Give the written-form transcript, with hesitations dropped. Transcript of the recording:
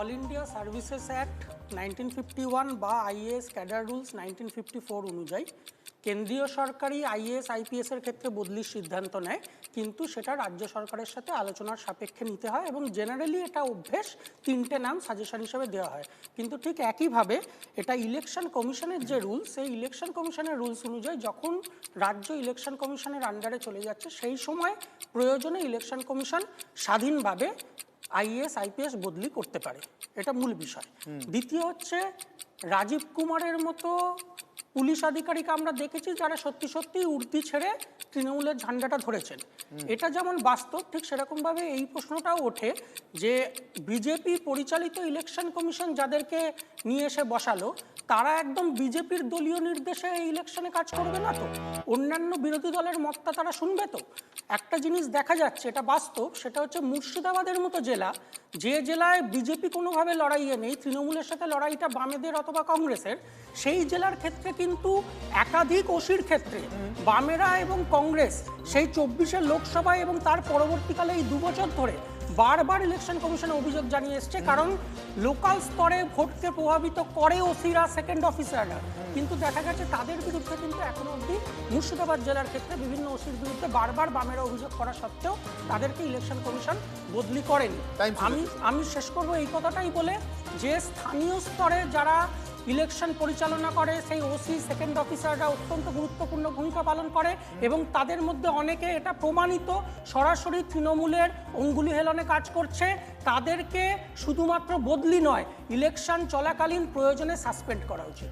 All India services act 1951 বা IAS cadre rules 1954 অনুযায়ী কেন্দ্রীয় সরকারই আইএএস আইপিএস এর ক্ষেত্রে বদলির সিদ্ধান্ত নেয়, কিন্তু সেটা রাজ্য সরকারের সাথে আলোচনার সাপেক্ষে নিতে হয় এবং জেনারেলি এটা অভ্যেস 3টে নাম সাজেশন হিসেবে দেওয়া হয়। কিন্তু ঠিক একইভাবে এটা ইলেকশন কমিশনের যে রুলস, সেই ইলেকশন কমিশনের রুলস অনুযায়ী যখন রাজ্য ইলেকশন কমিশনের আন্ডারে চলে যাচ্ছে সেই সময় প্রয়োজনে ইলেকশন কমিশন স্বাধীনভাবে আইএএস আইপিএস বদলি করতে পারে, এটা মূল বিষয়। দ্বিতীয় হচ্ছে রাজীব কুমারের মতো পুলিশ আধিকারিক আমরা দেখেছি যারা সত্যি সত্যি উর্দি ছেড়ে তৃণমূলের ঝান্ডাটা ধরেছেন। এটা যেমন বাস্তব, ঠিক সেরকমভাবে এই প্রশ্নটাও ওঠে যে বিজেপি পরিচালিত ইলেকশন কমিশন যাদেরকে নিয়ে এসে বসালো তারা একদম বিজেপির দলীয় নির্দেশে এই ইলেকশনে কাজ করবে না তো? অন্যান্য বিরোধী দলের মতটা তারা শুনবে তো? একটা জিনিস দেখা যাচ্ছে, এটা বাস্তব, সেটা হচ্ছে মুর্শিদাবাদের মতো জেলা, যে জেলায় বিজেপি কোনোভাবে লড়াইয়ে নেই, তৃণমূলের সাথে লড়াইটা বামেদের অথবা কংগ্রেসের, সেই জেলার ক্ষেত্রে কিন্তু একাধিক ওসির ক্ষেত্রে বামেরা এবং কংগ্রেস সেই 24-এর লোকসভায় এবং তার পরবর্তীকালে এই 2 বছর ধরে বারবার ইলেকশন কমিশনে অভিযোগ জানিয়ে এসছে, কারণ লোকাল স্তরে ভোটকে প্রভাবিত করে ওসিরা, সেকেন্ড অফিসাররা, কিন্তু দেখা গেছে তাদের বিরুদ্ধে কিন্তু এখনো অবধি মুর্শিদাবাদ জেলার ক্ষেত্রে বিভিন্ন ওসির বিরুদ্ধে বারবার বামেরা অভিযোগ করা সত্ত্বেও তাদেরকে ইলেকশন কমিশন বদলি করেনি। আমি শেষ করবো এই কথাটাই বলে যে স্থানীয় স্তরে যারা ইলেকশন পরিচালনা করে সেই ওসি, সেকেন্ড অফিসাররা অত্যন্ত গুরুত্বপূর্ণ ভূমিকা পালন করে এবং তাদের মধ্যে অনেকে এটা প্রমাণিত সরাসরি তৃণমূলের অঙ্গুলি হেলনে কাজ করছে। তাদেরকে শুধুমাত্র বদলি নয়, ইলেকশন চলাকালীন প্রয়োজনে সাসপেন্ড করা উচিত।